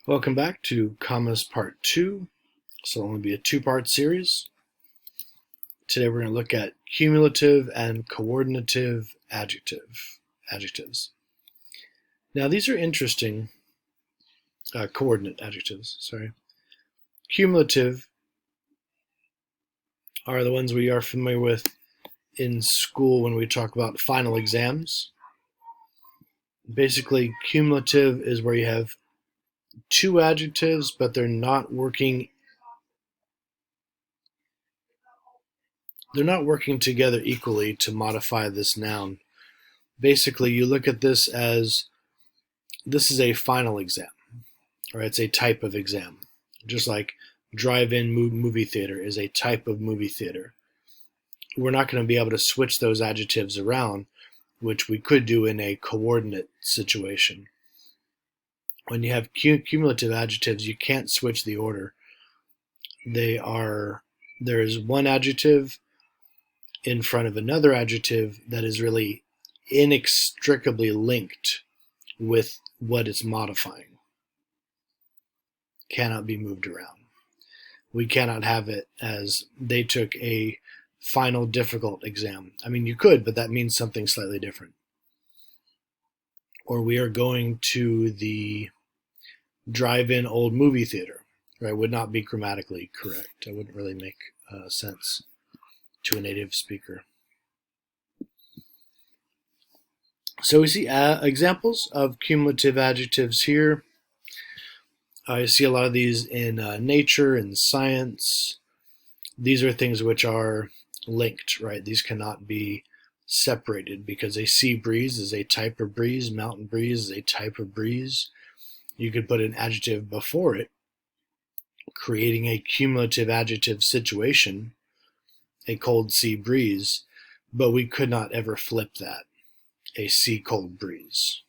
Welcome back to Commas Part 2. So it'll only be a two-part series. Today we're going to look at cumulative and coordinative adjectives. Now these are interesting, coordinate adjectives, sorry. Cumulative are the ones we are familiar with in school when we talk about final exams. Basically, cumulative is where you have two adjectives, but they're not working together equally to modify this noun. Basically, you look at this as this is a final exam, or it's a type of exam. Just like drive-in movie theater is a type of movie theater. We're not going to be able to switch those adjectives around, which we could do in a coordinate situation. When you have cumulative adjectives, you can't switch the order. There is one adjective in front of another adjective that is really inextricably linked with what it's modifying. Cannot be moved around. We cannot have it as they took a final difficult exam. I mean, you could, but that means something slightly different. Or we are going to the drive-in old movie theater, right? Would not be grammatically correct. It wouldn't really make sense to a native speaker. So we see examples of cumulative adjectives here. I see a lot of these in nature and science. These are things which are linked, right? These cannot be separated because a sea breeze is a type of breeze, mountain breeze is a type of breeze. You could put an adjective before it, creating a cumulative adjective situation, a cold sea breeze, but we could not ever flip that, a sea cold breeze.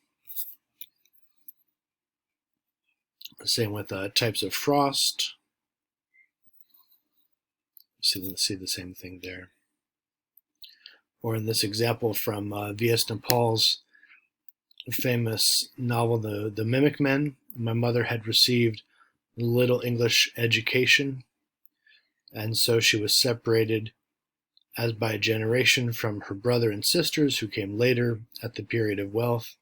Same with types of frost. See the same thing there. Or in this example from V.S. Naipaul's famous novel, The Mimic Men, my mother had received little English education, and so she was separated as by a generation from her brother and sisters who came later at the period of wealth.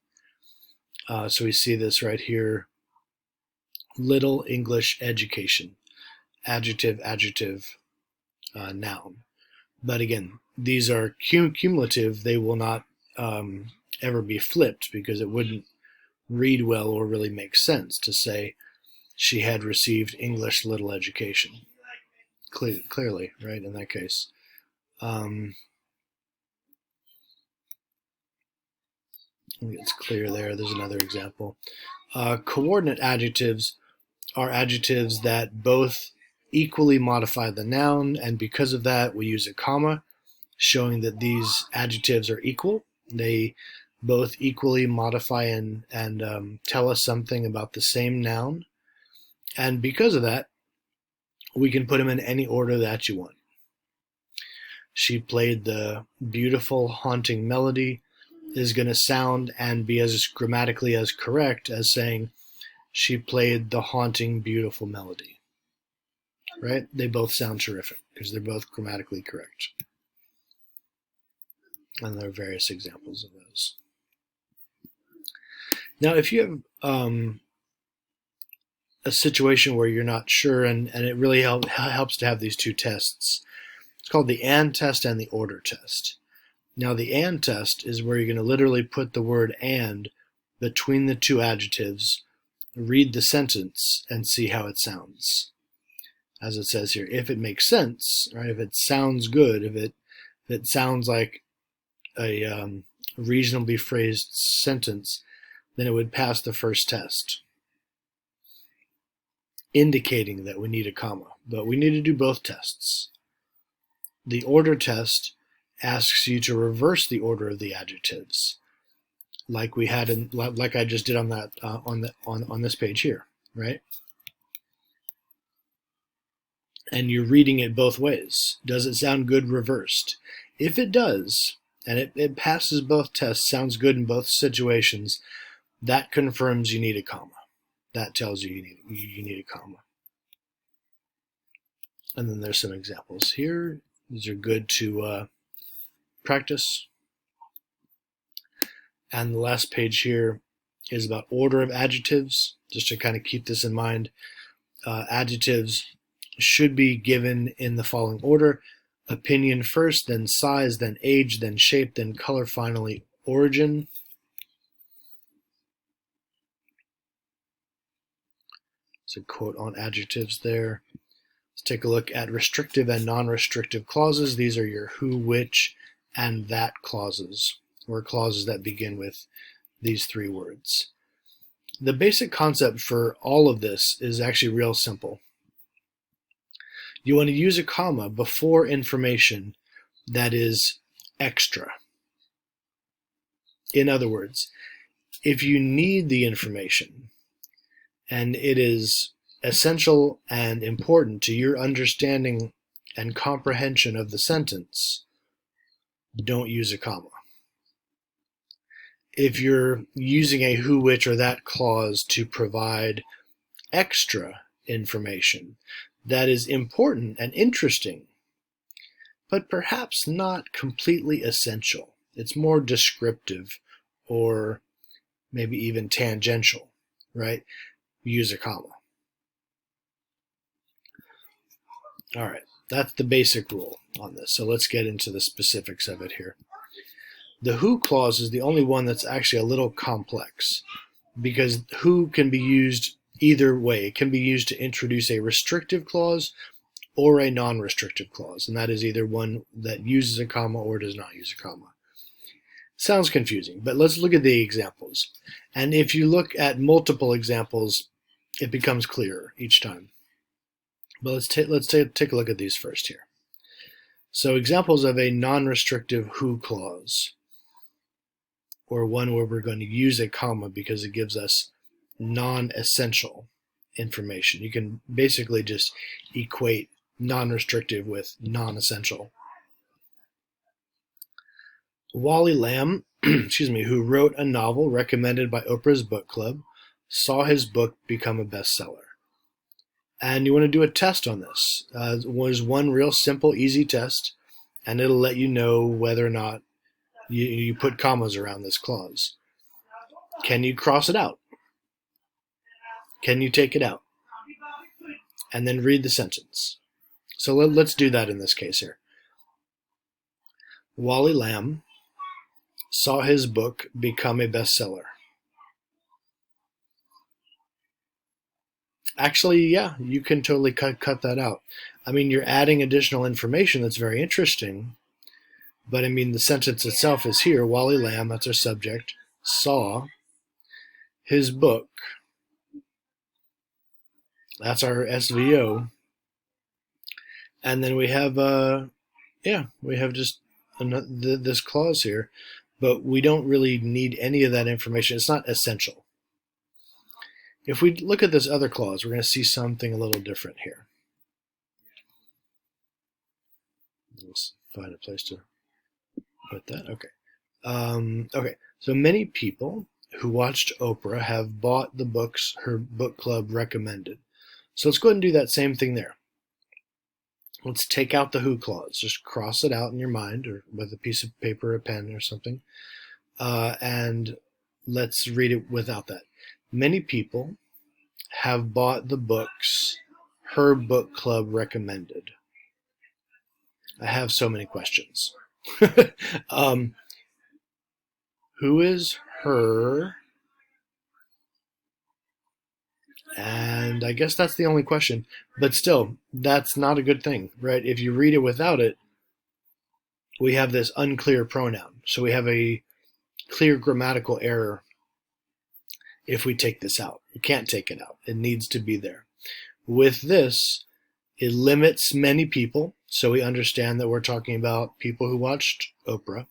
So we see this right here, little English education, adjective, noun. But again, these are cumulative. They will not ever be flipped because it wouldn't read well or really make sense to say she had received English little education. Clearly, right, in that case. It's clear there. There's another example. Coordinate adjectives are adjectives that both equally modify the noun, and because of that, we use a comma, showing that these adjectives are equal. They both equally modify and tell us something about the same noun. And because of that, we can put them in any order that you want. She played the beautiful, haunting melody is going to sound and be as grammatically as correct as saying she played the haunting, beautiful melody. Right? They both sound terrific because they're both grammatically correct. And there are various examples of those. Now, if you have a situation where you're not sure, and it really helps to have these two tests. It's called the and test and the order test. Now, the and test is where you're going to literally put the word and between the two adjectives, read the sentence, and see how it sounds. As it says here, if it makes sense, right? If it sounds good, if it sounds like a reasonably phrased sentence, then it would pass the first test, indicating that we need a comma. But we need to do both tests. The order test asks you to reverse the order of the adjectives, like we had like I just did on that on this page here, right? And you're reading it both ways. Does it sound good reversed? If it does, and it passes both tests, sounds good in both situations, that confirms you need a comma. that tells you you need a comma. And then there's some examples here. These are good to practice. And the last page here is about order of adjectives, just to kind of keep this in mind. Adjectives should be given in the following order: opinion first, then size, then age, then shape, then color, finally origin. It's a quote on adjectives there. Let's take a look at restrictive and non-restrictive clauses. These are your who, which, and that clauses, or clauses that begin with these three words. The basic concept for all of this is actually real simple. You want to use a comma before information that is extra. In other words, if you need the information and it is essential and important to your understanding and comprehension of the sentence, don't use a comma. If you're using a who, which, or that clause to provide extra information that is important and interesting, but perhaps not completely essential, it's more descriptive or maybe even tangential, right? Use a comma. All right, that's the basic rule on this. So let's get into the specifics of it here. The who clause is the only one that's actually a little complex, because who can be used either way. It can be used to introduce a restrictive clause or a non-restrictive clause, and that is either one that uses a comma or does not use a comma. Sounds confusing, but let's look at the examples. And if you look at multiple examples, it becomes clearer each time. But let's take a look at these first here. So examples of a non-restrictive who clause, or one where we're going to use a comma because it gives us non-essential information. You can basically just equate non-restrictive with non-essential. Wally Lamb, who wrote a novel recommended by Oprah's book club, saw his book become a bestseller. And you want to do a test on this. There's one real simple, easy test, and it'll let you know whether or not you put commas around this clause. Can you cross it out? Can you take it out? And then read the sentence. So let's do that in this case here. Wally Lamb saw his book become a bestseller. Actually, yeah, you can totally cut that out. I mean, you're adding additional information that's very interesting, but I mean, the sentence itself is here. Wally Lamb, that's our subject, saw his book. That's our SVO. And then we have, we have just this clause here, but we don't really need any of that information. It's not essential. If we look at this other clause, we're going to see something a little different here. Let's find a place to put that. Okay. Okay. So many people who watched Oprah have bought the books her book club recommended. So let's go ahead and do that same thing there. Let's take out the who clause. Just cross it out in your mind or with a piece of paper, a pen, or something. And let's read it without that. Many people have bought the books her book club recommended. I have so many questions. Who is her? And I guess that's the only question. But still, that's not a good thing, right? If you read it without it, we have this unclear pronoun. So we have a clear grammatical error if we take this out. You can't take it out. It needs to be there. With this, it limits many people, so we understand that we're talking about people who watched Oprah,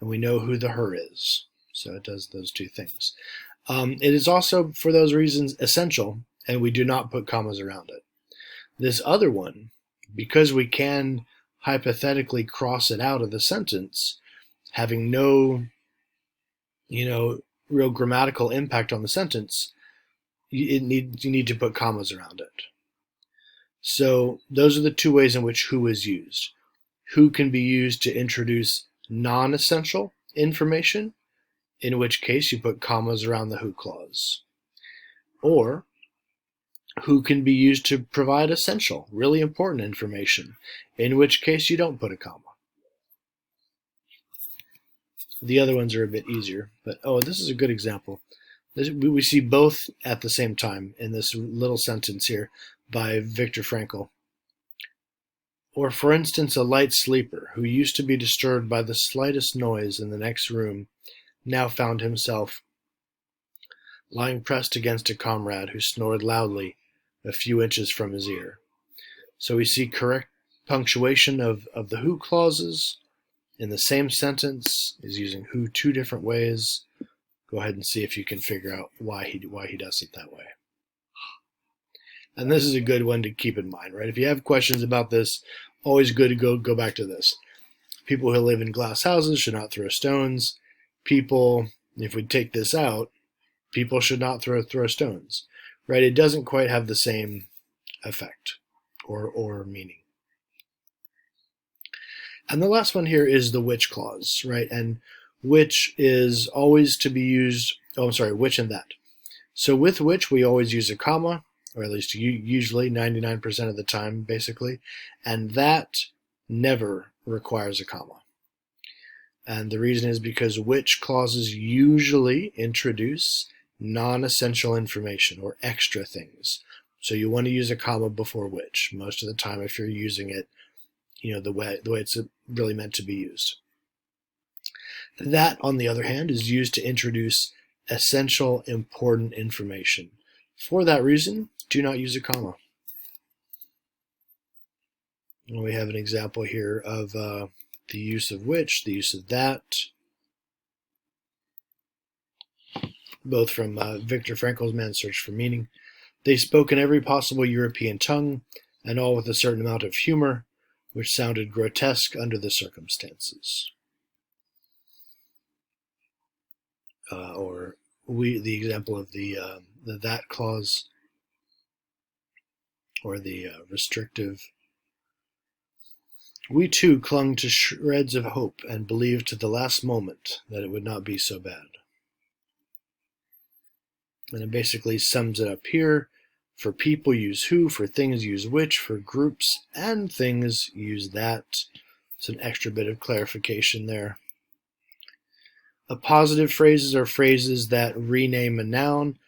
and we know who the her is. So it does those two things. It is also, for those reasons, essential, and we do not put commas around it. This other one, because we can hypothetically cross it out of the sentence, having no, real grammatical impact on the sentence, you need to put commas around it. So those are the two ways in which who is used. Who can be used to introduce non-essential information, in which case you put commas around the who clause. Or who can be used to provide essential, really important information, in which case you don't put a comma. The other ones are a bit easier, but this is a good example. We see both at the same time in this little sentence here by Viktor Frankl. Or, for instance, a light sleeper who used to be disturbed by the slightest noise in the next room now found himself lying pressed against a comrade who snored loudly a few inches from his ear. So we see correct punctuation of the who clauses in the same sentence. Is using who two different ways. Go ahead and see if you can figure out why he does it that way. And this is a good one to keep in mind, right? If you have questions about this, always good to go back to this. People who live in glass houses should not throw stones. People, if we take this out, people should not throw stones, right? It doesn't quite have the same effect or meaning. And the last one here is the which clause, right? And which is always to be used, which and that. So with which, we always use a comma, or at least usually 99% of the time, basically. And that never requires a comma. And the reason is because which clauses usually introduce non-essential information or extra things. So you want to use a comma before which most of the time if you're using it, the way it's really meant to be used. That, on the other hand, is used to introduce essential, important information. For that reason, do not use a comma. And we have an example here of the use of which, the use of that, both from Viktor Frankl's Man's Search for Meaning. They spoke in every possible European tongue, and all with a certain amount of humor, which sounded grotesque under the circumstances. Or the example of the that clause, or the restrictive. We too clung to shreds of hope and believed to the last moment that it would not be so bad. And it basically sums it up here. For people, use who. For things, use which. For groups and things, use that. It's an extra bit of clarification there. Appositive phrases are phrases that rename a noun.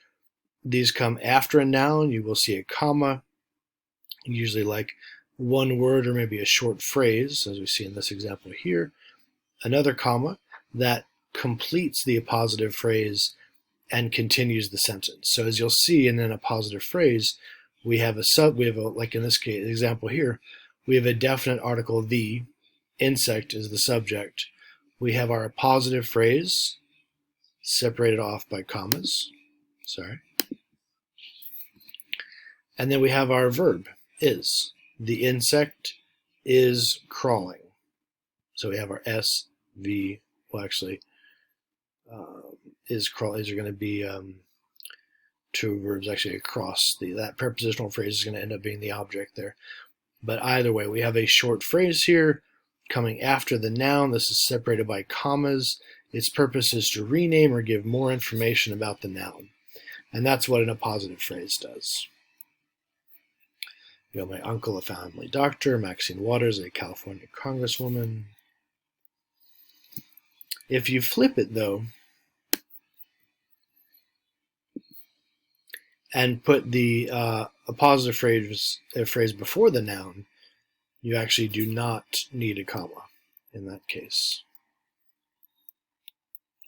These come after a noun. You will see a comma, usually like one word or maybe a short phrase, as we see in this example here. Another comma that completes the appositive phrase and continues the sentence. So as you'll see in an appositive phrase, we have like in this case, example here, we have a definite article, the, insect is the subject. We have our appositive phrase separated off by commas. And then we have our verb, is. The insect is crawling. So we have our S, V, is going to be two verbs actually across that prepositional phrase is going to end up being the object there. But either way, we have a short phrase here coming after the noun. This is separated by commas. Its purpose is to rename or give more information about the noun. And that's what an appositive phrase does. My uncle, a family doctor. Maxine Waters, a California congresswoman. If you flip it, though, and put the appositive phrase before the noun, you actually do not need a comma in that case.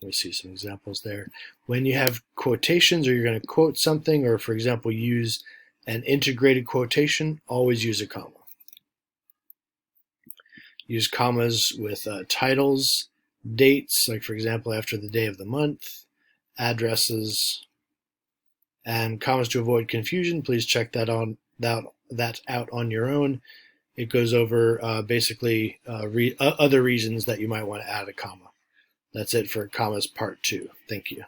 We see some examples there. When you have quotations, or you're going to quote something, or for example use an integrated quotation, always use a comma. Use commas with titles, dates, like for example after the day of the month, addresses, and commas to avoid confusion. Please check that out on your own. It goes over basically other reasons that you might want to add a comma. That's it for commas part 2. Thank you.